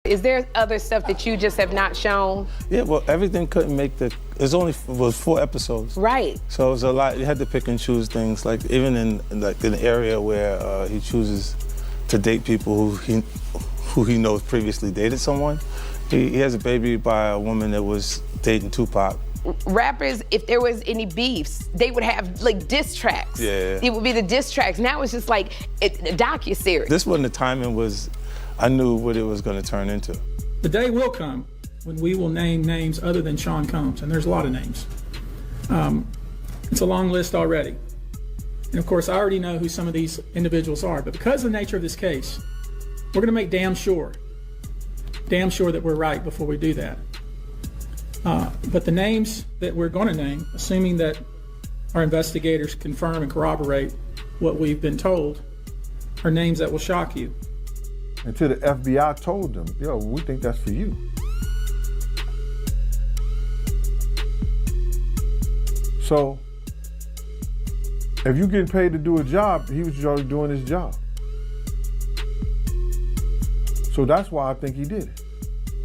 Is there other stuff that you just have not shown? Yeah, well, everything couldn't make the. It was 4 episodes. Right. So it was a lot. You had to pick and choose things. Like even in an area where he chooses to date people who he knows previously dated someone. He has a baby by a woman that was dating Tupac. Rappers, if there was any beefs, they would have like diss tracks. Yeah. It would be the diss tracks. Now it's just like a docuseries. This one, the timing was, I knew what it was going to turn into. The day will come when we will name names other than Sean Combs, and there's a lot of names. It's a long list already. And of course, I already know who some of these individuals are, but because of the nature of this case, we're gonna make damn sure that we're right before we do that. But the names that we're gonna name, assuming that our investigators confirm and corroborate what we've been told, are names that will shock you. Until the FBI told them, yo, we think that's for you. So, if you're getting paid to do a job, he was already doing his job. So that's why I think he did it.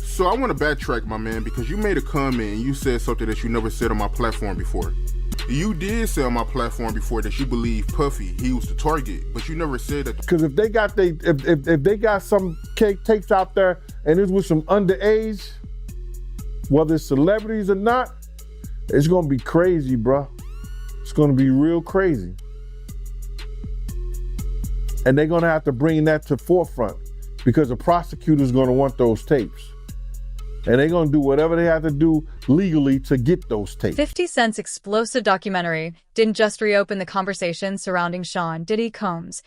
So I want to backtrack, my man, because you made a comment and you said something that you never said on my platform before. You did say on my platform before that you believe Puffy, he was the target, but you never said that. Because if they got if they got some tapes out there and it's with some underage, whether it's celebrities or not, it's gonna be crazy, bro. It's gonna be real crazy. And they're gonna have to bring that to forefront because the prosecutor's gonna want those tapes. And they're gonna do whatever they have to do legally to get those tapes. 50 Cent's explosive documentary didn't just reopen the conversation surrounding Sean Diddy Combs.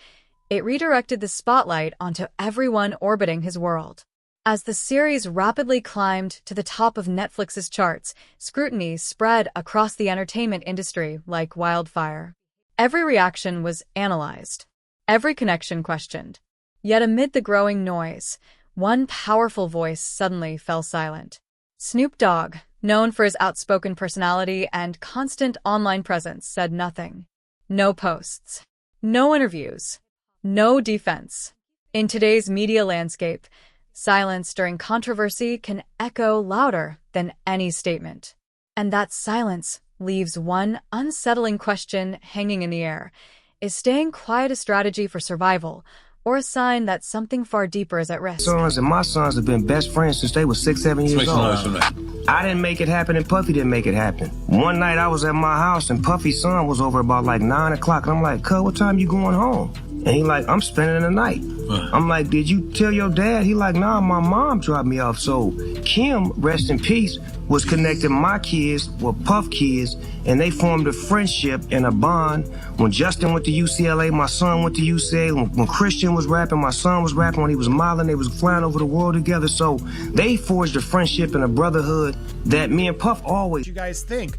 It redirected the spotlight onto everyone orbiting his world. As the series rapidly climbed to the top of Netflix's charts, scrutiny spread across the entertainment industry like wildfire. Every reaction was analyzed, every connection questioned. Yet amid the growing noise, one powerful voice suddenly fell silent. Snoop Dogg, known for his outspoken personality and constant online presence, said nothing. No posts, no interviews, no defense. In today's media landscape, silence during controversy can echo louder than any statement. And that silence leaves one unsettling question hanging in the air. Is staying quiet a strategy for survival, or a sign that something far deeper is at risk? Sons and my sons have been best friends since they were 6, 7 years old. I didn't make it happen and Puffy didn't make it happen. One night I was at my house and Puffy's son was over about like 9 o'clock and I'm like, cuz, what time you going home? And he like, I'm spending the night. I'm like, did you tell your dad? He like, nah, my mom dropped me off. So Kim, rest in peace, was connecting my kids with Puff kids, and they formed a friendship and a bond. When Justin went to UCLA, my son went to UCLA. When Christian was rapping, my son was rapping. When he was modeling, they was flying over the world together. So they forged a friendship and a brotherhood that me and Puff always. What you guys think?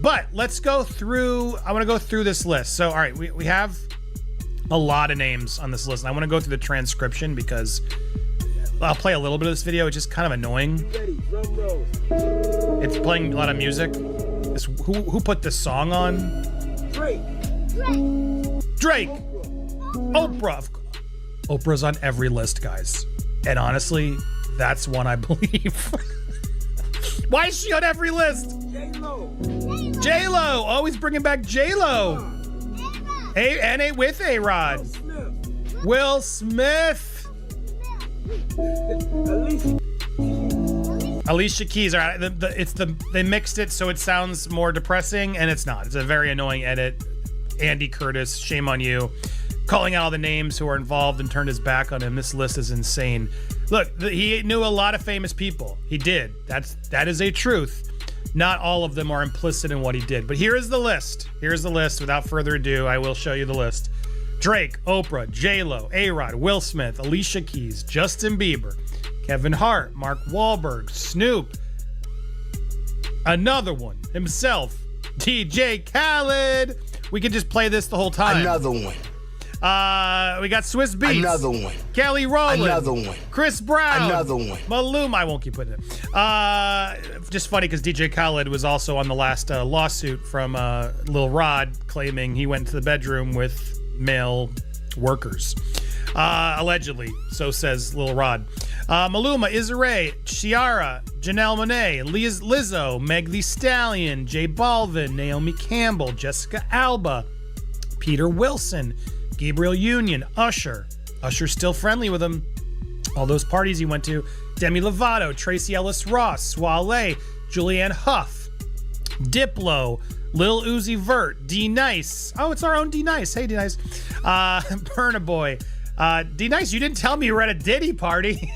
But let's go through, I want to go through this list. So, all right, we have a lot of names on this list. And I want to go through the transcription because I'll play a little bit of this video. It's just kind of annoying. It's playing a lot of music. Who put this song on? Drake. Oprah. Oprah's on every list, guys. And honestly, that's one I believe. Why is she on every list? J-Lo. Always bringing back J-Lo. And with A-Rod. Will Smith. Alicia Keys. All right, they mixed it so it sounds more depressing, and it's not. It's a very annoying edit. Andy Curtis, shame on you. Calling out all the names who are involved and turned his back on him. This list is insane. Look, he knew a lot of famous people. He did. That is a truth. Not all of them are implicit in what he did. But here is the list. Here's the list. Without further ado, I will show you the list. Drake, Oprah, J-Lo, A-Rod, Will Smith, Alicia Keys, Justin Bieber, Kevin Hart, Mark Wahlberg, Snoop, another one, himself, DJ Khaled. We could just play this the whole time. Another one. We got Swiss Beats. Another one. Kelly Rowland. Another one. Chris Brown. Another one. Maluma. I won't keep putting it. Just funny because DJ Khaled was also on the last lawsuit from Lil Rod claiming he went to the bedroom with male workers. Allegedly, so says Lil Rod. Maluma, Issa Rae, Ciara, Janelle Monáe, Lizzo, Meg Thee Stallion, J Balvin, Naomi Campbell, Jessica Alba, Peter Wilson, Gabriel Union, Usher. Usher's still friendly with him. All those parties he went to. Demi Lovato, Tracy Ellis Ross, Soiree, Julianne Hough, Diplo, Lil Uzi Vert, D Nice. Oh, it's our own D Nice. Hey, D Nice. Burna Boy. D Nice, you didn't tell me you were at a Diddy party.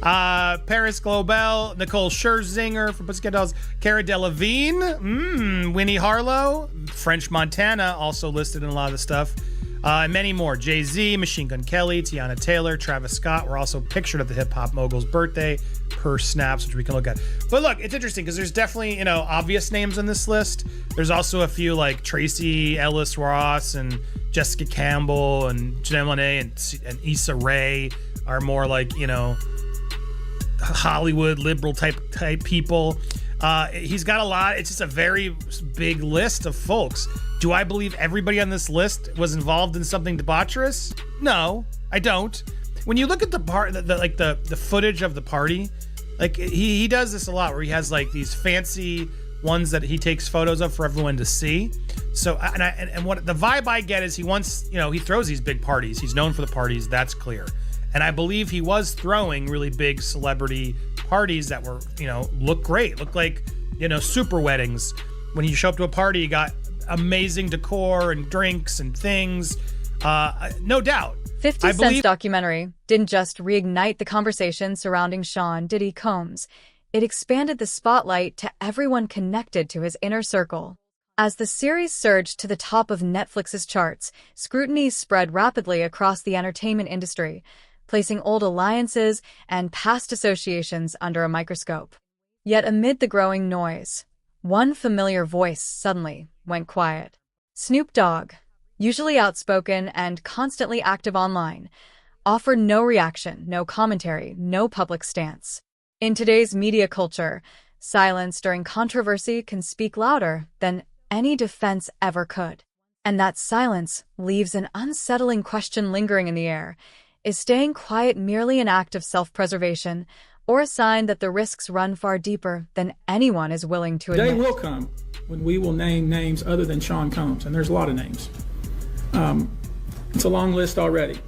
Paris Global, Nicole Scherzinger from Pussycat Dolls, Cara Delevingne, Winnie Harlow, French Montana, also listed in a lot of the stuff. And many more. Jay-Z, Machine Gun Kelly, Tiana Taylor, Travis Scott were also pictured at the hip-hop mogul's birthday per snaps, which we can look at. But look, it's interesting because there's definitely, obvious names on this list. There's also a few like Tracy Ellis Ross and Jessica Campbell and Janelle Monáe and Issa Rae are more like, Hollywood liberal type people. He's got a lot. It's just a very big list of folks. Do I believe everybody on this list was involved in something debaucherous? No, I don't. When you look at the footage of the party, like he does this a lot, where he has like these fancy ones that he takes photos of for everyone to see. So and what the vibe I get is he throws these big parties. He's known for the parties. That's clear. And I believe he was throwing really big celebrity parties that were, look great, look like, super weddings. When you show up to a party, you got amazing decor and drinks and things. No doubt. 50 Cent's documentary didn't just reignite the conversation surrounding Sean Diddy Combs. It expanded the spotlight to everyone connected to his inner circle. As the series surged to the top of Netflix's charts, scrutiny spread rapidly across the entertainment industry, placing old alliances and past associations under a microscope. Yet amid the growing noise, one familiar voice suddenly went quiet. Snoop Dogg, usually outspoken and constantly active online, offered no reaction, no commentary, no public stance. In today's media culture, silence during controversy can speak louder than any defense ever could. And that silence leaves an unsettling question lingering in the air. Is staying quiet merely an act of self-preservation, or a sign that the risks run far deeper than anyone is willing to admit? The day will come when we will name names other than Sean Combs, and there's a lot of names. It's a long list already.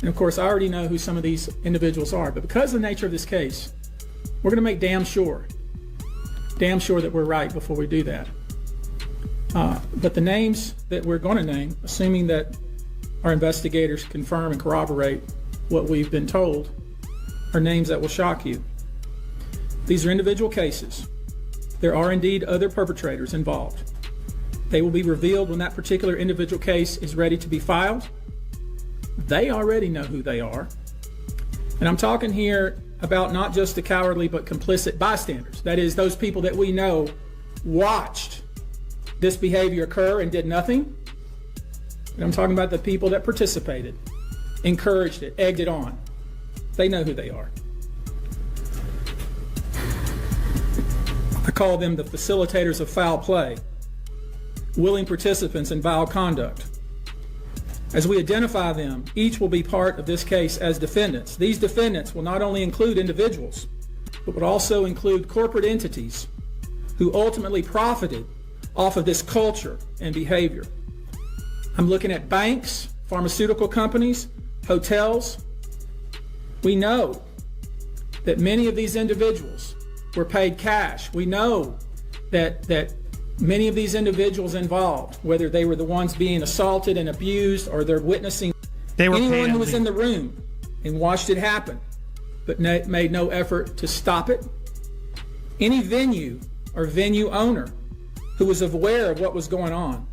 And of course, I already know who some of these individuals are, but because of the nature of this case, we're going to make damn sure that we're right before we do that. But the names that we're going to name, assuming that our investigators confirm and corroborate what we've been told, are names that will shock you. These are individual cases. There are indeed other perpetrators involved. They will be revealed when that particular individual case is ready to be filed. They already know who they are. And I'm talking here about not just the cowardly but complicit bystanders. That is, those people that we know watched this behavior occur and did nothing. And I'm talking about the people that participated, encouraged it, egged it on. They know who they are. I call them the facilitators of foul play, willing participants in vile conduct. As we identify them, each will be part of this case as defendants. These defendants will not only include individuals, but would also include corporate entities who ultimately profited off of this culture and behavior. I'm looking at banks, pharmaceutical companies, hotels. We know that many of these individuals were paid cash. We know that many of these individuals involved, whether they were the ones being assaulted and abused or they're witnessing, anyone who was in the room and watched it happen, but made no effort to stop it. Any venue or venue owner who was aware of what was going on,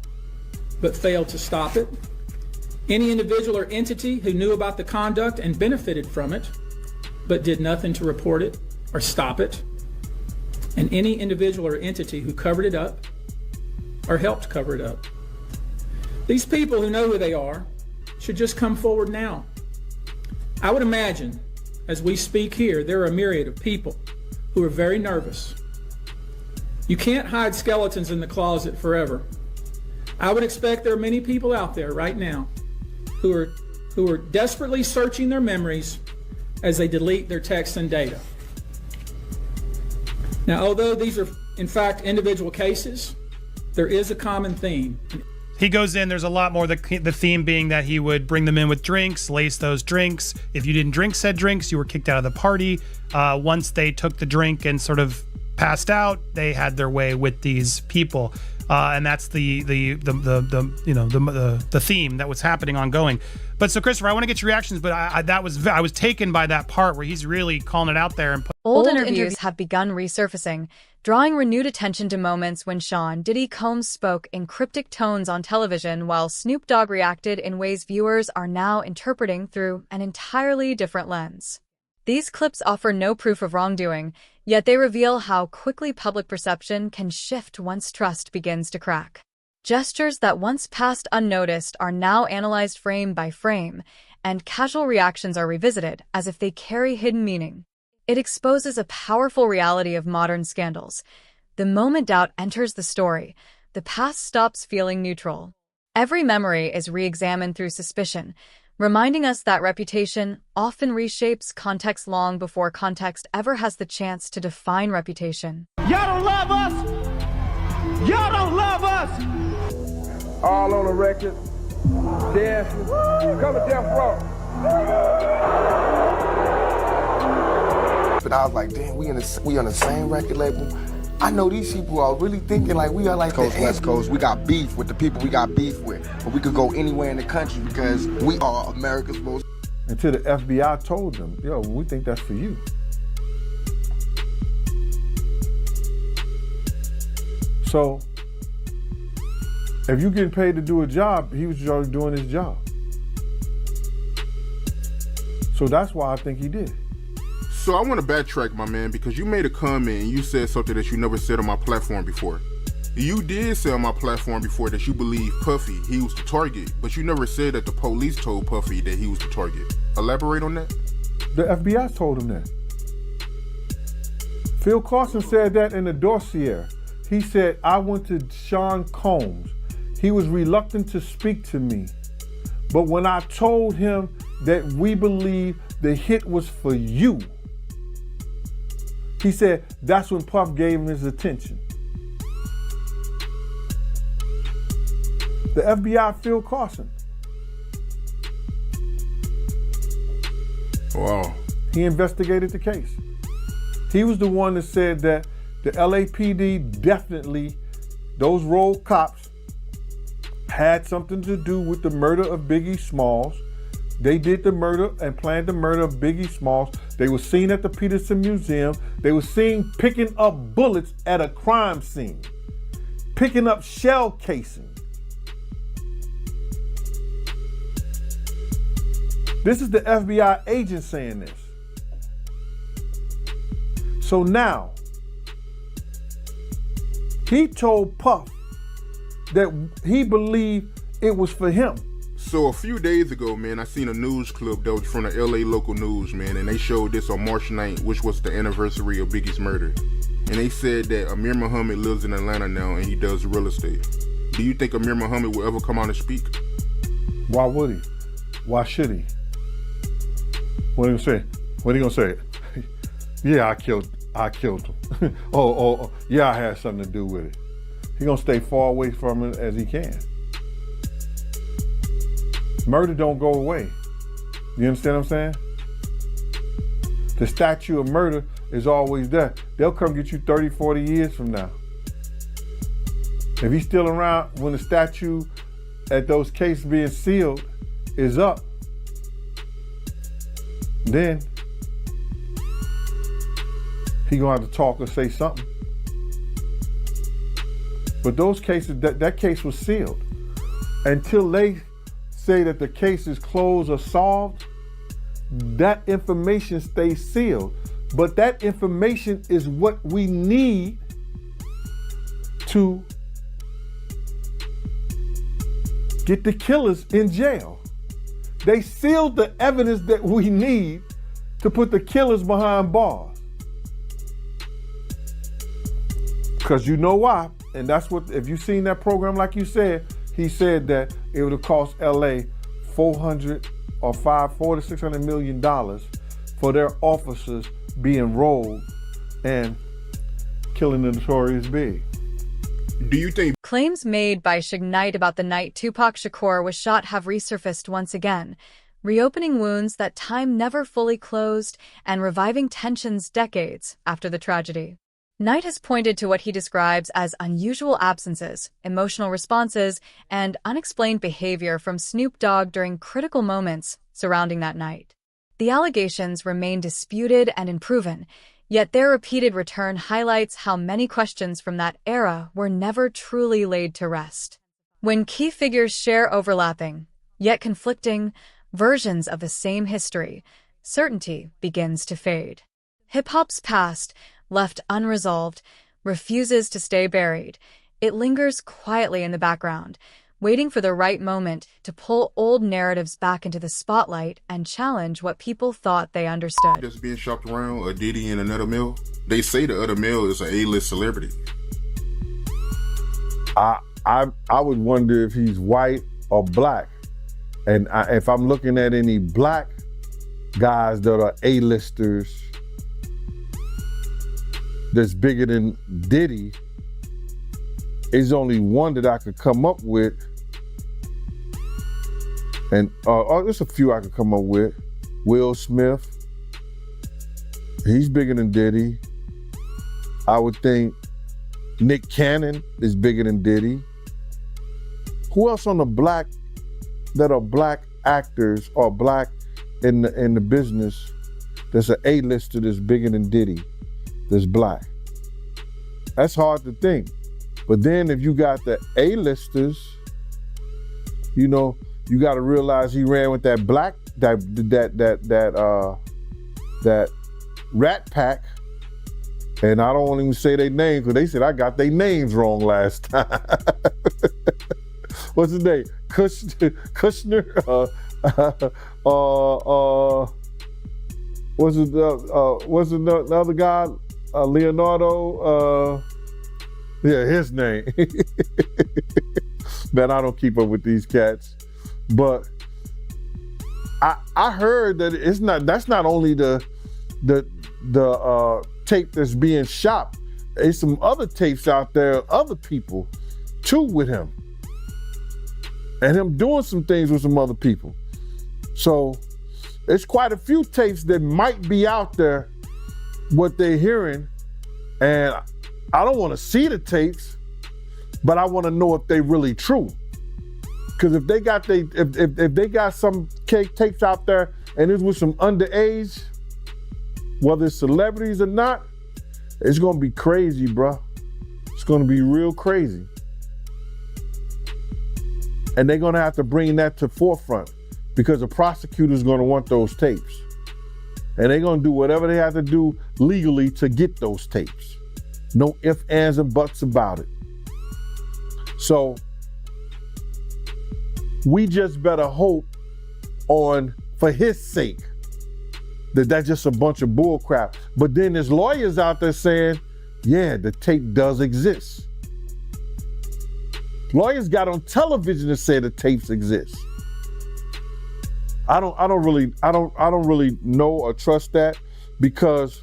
but failed to stop it. Any individual or entity who knew about the conduct and benefited from it, but did nothing to report it or stop it. And any individual or entity who covered it up or helped cover it up. These people who know who they are should just come forward now. I would imagine, as we speak here, there are a myriad of people who are very nervous. You can't hide skeletons in the closet forever. I would expect there are many people out there right now who are desperately searching their memories as they delete their texts and data. Now, although these are in fact individual cases, there is a common theme. He goes in, there's a lot more, the theme being that he would bring them in with drinks, lace those drinks. If you didn't drink said drinks, you were kicked out of the party. Once they took the drink and sort of passed out, they had their way with these people. And that's the theme that was happening ongoing. But so Christopher, I want to get your reactions, but I was taken by that part where he's really calling it out there. And Old interviews have begun resurfacing, drawing renewed attention to moments when Sean Diddy Combs spoke in cryptic tones on television while Snoop Dogg reacted in ways viewers are now interpreting through an entirely different lens. These clips offer no proof of wrongdoing, yet they reveal how quickly public perception can shift once trust begins to crack. Gestures that once passed unnoticed are now analyzed frame by frame, and casual reactions are revisited as if they carry hidden meaning. It exposes a powerful reality of modern scandals. The moment doubt enters the story, the past stops feeling neutral. Every memory is re-examined through suspicion, reminding us that reputation often reshapes context long before context ever has the chance to define reputation. Y'all don't love us! Y'all don't love us! All on the record, dancing, come to death row. But I was like, damn, we on the same record label. I know these people are really thinking like we are like Coast, West Coast. We got beef with the people we got beef with. But we could go anywhere in the country because we are America's most. Until the FBI told them, yo, we think that's for you. So, if you're getting paid to do a job, he was already doing his job. So that's why I think he did. So I want to backtrack, my man, because you made a comment and you said something that you never said on my platform before. You did say on my platform before that you believe Puffy, he was the target, but you never said that the police told Puffy that he was the target. Elaborate on that. The FBI told him that. Phil Carson said that in the dossier. He said, I went to Sean Combs. He was reluctant to speak to me. But when I told him that we believe the hit was for you, he said that's when Puff gave him his attention. The FBI, Phil Carson. Wow. He investigated the case. He was the one that said that the LAPD definitely, those rogue cops, had something to do with the murder of Biggie Smalls. They did the murder and planned the murder of Biggie Smalls. They were seen at the Peterson Museum. They were seen picking up bullets at a crime scene, picking up shell casing. This is the FBI agent saying this. So now, he told Puff that he believed it was for him. So a few days ago, man, I seen a news clip that was from the LA local news, man, and they showed this on March 9th, which was the anniversary of Biggie's murder. And they said that Amir Muhammad lives in Atlanta now and he does real estate. Do you think Amir Muhammad will ever come out and speak? Why would he? Why should he? What are you gonna say? What are you gonna say? Yeah, I killed him. oh, yeah, I had something to do with it. He's gonna stay far away from it as he can. Murder don't go away. You understand what I'm saying? The statue of murder is always there. They'll come get you 30, 40 years from now. If he's still around when the statue at those cases being sealed is up, then he gonna have to talk or say something. But those cases, that case was sealed. Until they say that the case is closed or solved, that information stays sealed. But that information is what we need to get the killers in jail. They sealed the evidence that we need to put the killers behind bars. Because you know why, and that's what, if you've seen that program like you said, he said that it would have cost LA 4 to 600 million dollars for their officers being rolled and killing the Notorious Big. Do you think Claims made by Suge Knight about the night Tupac Shakur was shot have resurfaced once again, reopening wounds that time never fully closed and reviving tensions decades after the tragedy? Knight has pointed to what he describes as unusual absences, emotional responses, and unexplained behavior from Snoop Dogg during critical moments surrounding that night. The allegations remain disputed and unproven, yet their repeated return highlights how many questions from that era were never truly laid to rest. When key figures share overlapping, yet conflicting, versions of the same history, certainty begins to fade. Hip-hop's past, left unresolved, refuses to stay buried. It lingers quietly in the background, waiting for the right moment to pull old narratives back into the spotlight and challenge what people thought they understood. that's being shopped around, a Diddy and another male? They say the other male is an A-list celebrity. I would wonder if he's white or black. And if I'm looking at any black guys that are A-listers that's bigger than Diddy, there's only one that I could come up with. And there's a few I could come up with. Will Smith, he's bigger than Diddy. I would think Nick Cannon is bigger than Diddy. Who else on the black that are black actors or black in the business that's an A-lister that's bigger than Diddy, that's black? That's hard to think. But then if you got the A-listers, you know, you got to realize he ran with that black, that Rat Pack. And I don't want to even say their names because they said I got their names wrong last time. What's his name? Kushner? What's the other guy? Leonardo? Yeah, his name. Man, I don't keep up with these cats. But I heard that that's not only the tape that's being shot. There's some other tapes out there, other people too with him. And him doing some things with some other people. So it's quite a few tapes that might be out there, what they're hearing. And I don't want to see the tapes, but I want to know if they really true. Because if they got if they got some tapes out there and it's with some underage, whether it's celebrities or not, it's gonna be crazy, bro. It's gonna be real crazy. And they're gonna have to bring that to forefront because the prosecutor's gonna want those tapes. And they're gonna do whatever they have to do legally to get those tapes. No ifs, ands, and buts about it. So we just better hope for his sake, that's just a bunch of bull crap. But then there's lawyers out there saying, yeah, the tape does exist. Lawyers got on television to say the tapes exist. I don't really know or trust that because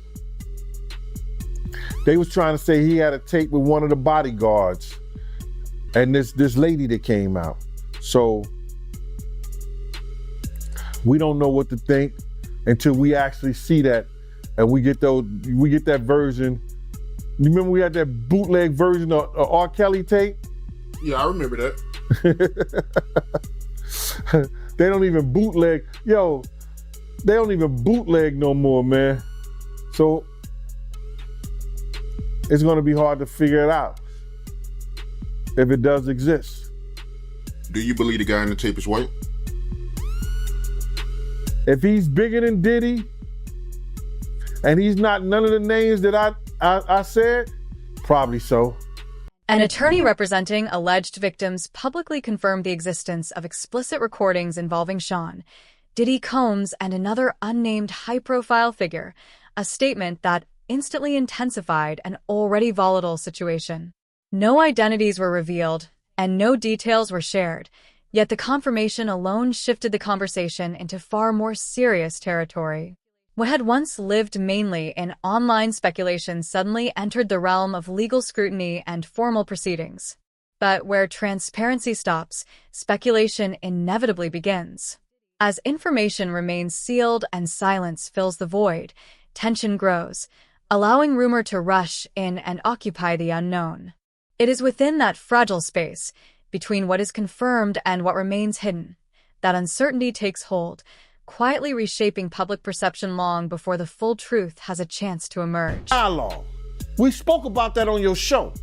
they was trying to say he had a tape with one of the bodyguards and this lady that came out. So we don't know what to think until we actually see that and we get that version. You remember we had that bootleg version of R. Kelly tape? Yeah, I remember that. They don't even bootleg. Yo, they don't even bootleg no more, man. So it's gonna be hard to figure it out if it does exist. Do you believe the guy in the tape is white? If he's bigger than Diddy and he's not none of the names that I said, probably so. An attorney representing alleged victims publicly confirmed the existence of explicit recordings involving Sean, Diddy Combs, and another unnamed high-profile figure, a statement that instantly intensified an already volatile situation. No identities were revealed, and no details were shared, Yet the confirmation alone shifted the conversation into far more serious territory. What had once lived mainly in online speculation suddenly entered the realm of legal scrutiny and formal proceedings. But where transparency stops, speculation inevitably begins. As information remains sealed and silence fills the void, tension grows, allowing rumor to rush in and occupy the unknown. It is within that fragile space, between what is confirmed and what remains hidden, that uncertainty takes hold, quietly reshaping public perception long before the full truth has a chance to emerge. Dialogue. We spoke about that on your show.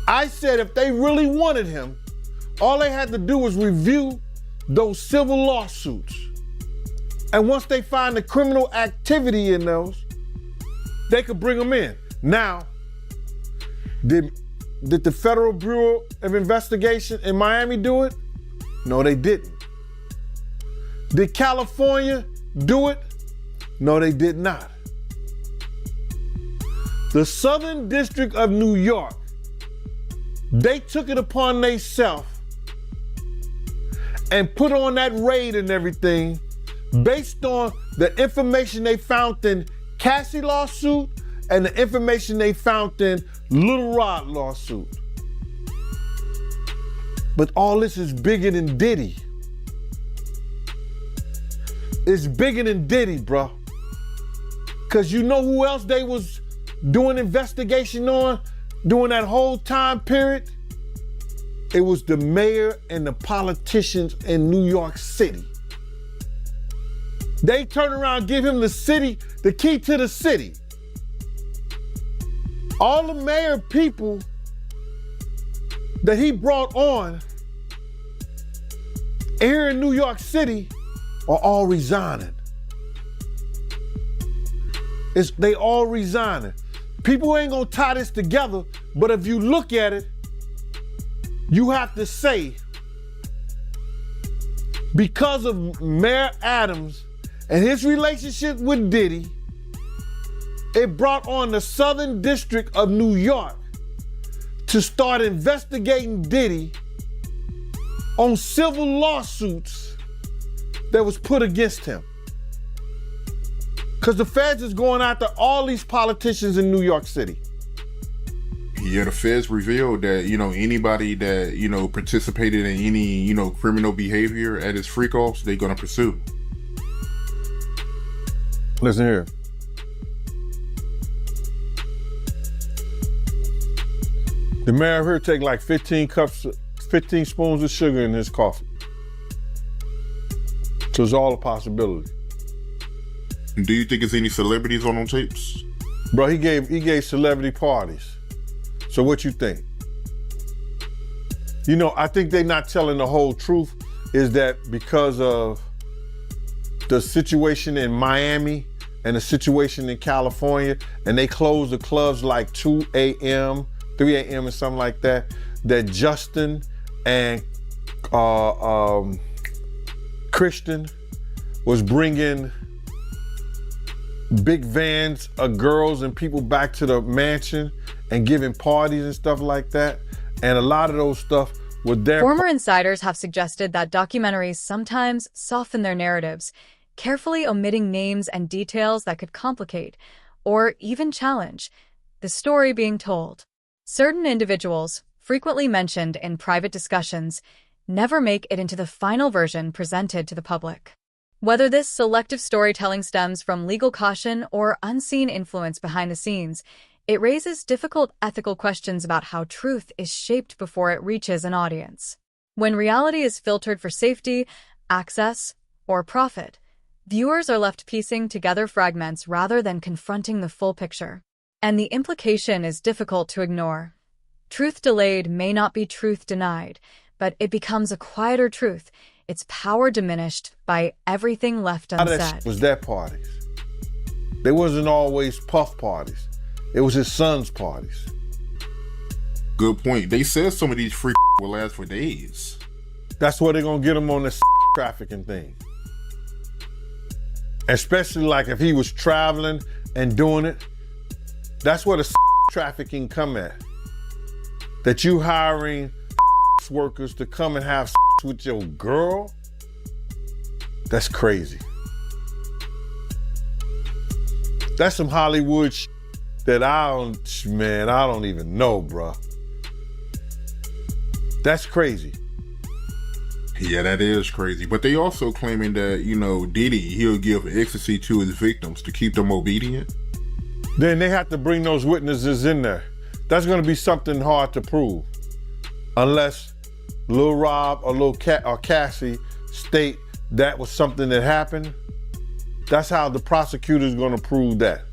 I said if they really wanted him, all they had to do was review those civil lawsuits. And once they find the criminal activity in those, they could bring him in. Now, did the Federal Bureau of Investigation in Miami do it? No, they didn't. Did California do it? No, they did not. The Southern District of New York, they took it upon themselves and put on that raid and everything based on the information they found in Cassie lawsuit and the information they found in Little Rod lawsuit. But all this is bigger than Diddy. It's bigger than Diddy, bro. Cause you know who else they was doing investigation on during that whole time period? It was the mayor and the politicians in New York City. They turn around and give him the key to the city. All the mayor people that he brought on here in New York City are all resigning. They all resigning. People ain't gonna tie this together, but if you look at it, you have to say, because of Mayor Adams and his relationship with Diddy, it brought on the Southern District of New York to start investigating Diddy on civil lawsuits that was put against him. Because the feds is going after all these politicians in New York City. Yeah, the feds revealed that, anybody that, participated in any, criminal behavior at his freak-offs, they're going to pursue. Listen here. The mayor here take like 15 spoons of sugar in his coffee. So it's all a possibility. Do you think there's any celebrities on them tapes? Bro, he gave celebrity parties. So what you think? I think they're not telling the whole truth is that because of the situation in Miami and the situation in California, and they closed the clubs like 2 a.m., 3 a.m. or something like that, that Justin and Christian was bringing big vans of girls and people back to the mansion and giving parties and stuff like that. And a lot of those stuff were there. Former insiders have suggested that documentaries sometimes soften their narratives, carefully omitting names and details that could complicate or even challenge the story being told. Certain individuals, frequently mentioned in private discussions, never make it into the final version presented to the public. Whether this selective storytelling stems from legal caution or unseen influence behind the scenes, it raises difficult ethical questions about how truth is shaped before it reaches an audience. When reality is filtered for safety, access, or profit, viewers are left piecing together fragments rather than confronting the full picture. And the implication is difficult to ignore. Truth delayed may not be truth denied, but it becomes a quieter truth, its power diminished by everything left unsaid. That was their parties. They wasn't always Puff parties. It was his son's parties. Good point. They said some of these freaks will last for days. That's where they're gonna get him on this trafficking thing. Especially like if he was traveling and doing it. That's where the trafficking come at. That you hiring workers to come and have with your girl, that's crazy. That's some Hollywood that I don't even know, bro. That's crazy. Yeah, that is crazy. But they also claiming that, you know, Diddy, he'll give ecstasy to his victims to keep them obedient. Then they have to bring those witnesses in there. That's gonna be something hard to prove. Unless Lil Rob or Lil Cassie state that was something that happened. That's how the prosecutor's gonna prove that.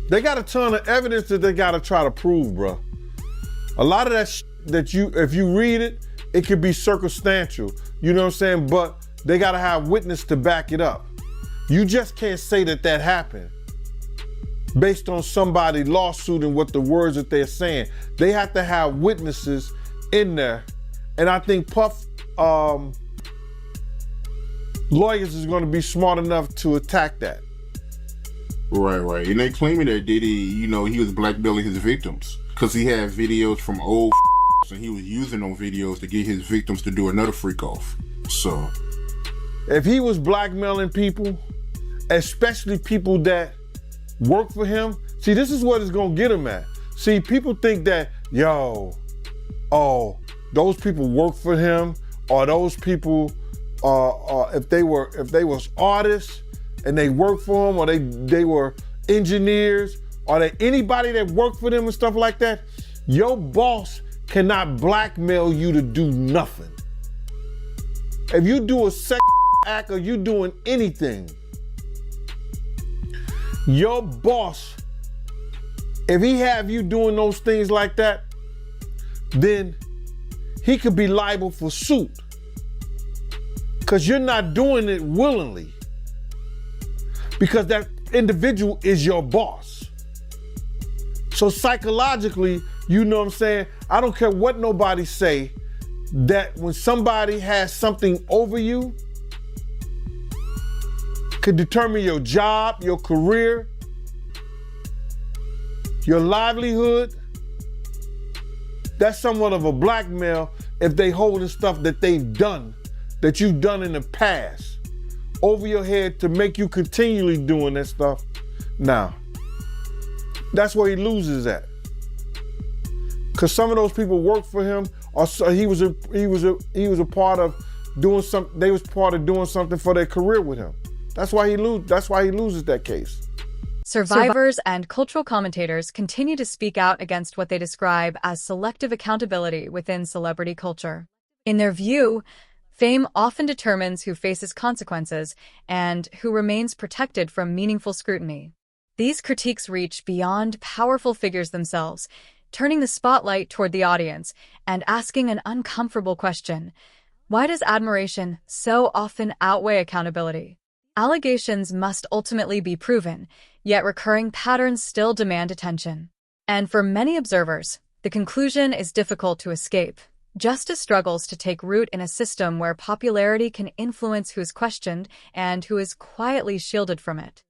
They got a ton of evidence that they gotta try to prove, bro. A lot of that that if you read it, it could be circumstantial, you know what I'm saying? But they gotta have witness to back it up. You just can't say that that happened based on somebody lawsuit and what the words that they're saying. They have to have witnesses in there. And I think Puff lawyers is gonna be smart enough to attack that. Right. And they claiming that Diddy, you know, he was blackmailing his victims because he had videos from old and he was using those videos to get his victims to do another freak off. So if he was blackmailing people, especially people that work for him, see, this is what it's gonna get him at. See, people think that, those people work for him, or those people, if they was artists and they work for him, or they were engineers, or they anybody that worked for them and stuff like that, your boss cannot blackmail you to do nothing. If you do a sex act or you doing anything, your boss, if he have you doing those things like that, then he could be liable for suit. Because you're not doing it willingly. Because that individual is your boss. So psychologically, you know what I'm saying? I don't care what nobody say, that when somebody has something over you, could determine your job, your career, your livelihood. That's somewhat of a blackmail if they holding stuff that they've done, that you've done in the past, over your head to make you continually doing that stuff. Now, that's where he loses at. Cause some of those people worked for him, or he was a part of doing something. They was part of doing something for their career with him. That's why he loses that case. Survivors and cultural commentators continue to speak out against what they describe as selective accountability within celebrity culture. In their view, fame often determines who faces consequences and who remains protected from meaningful scrutiny. These critiques reach beyond powerful figures themselves, turning the spotlight toward the audience and asking an uncomfortable question: why does admiration so often outweigh accountability? Allegations must ultimately be proven, yet recurring patterns still demand attention. And for many observers, the conclusion is difficult to escape. Justice struggles to take root in a system where popularity can influence who is questioned and who is quietly shielded from it.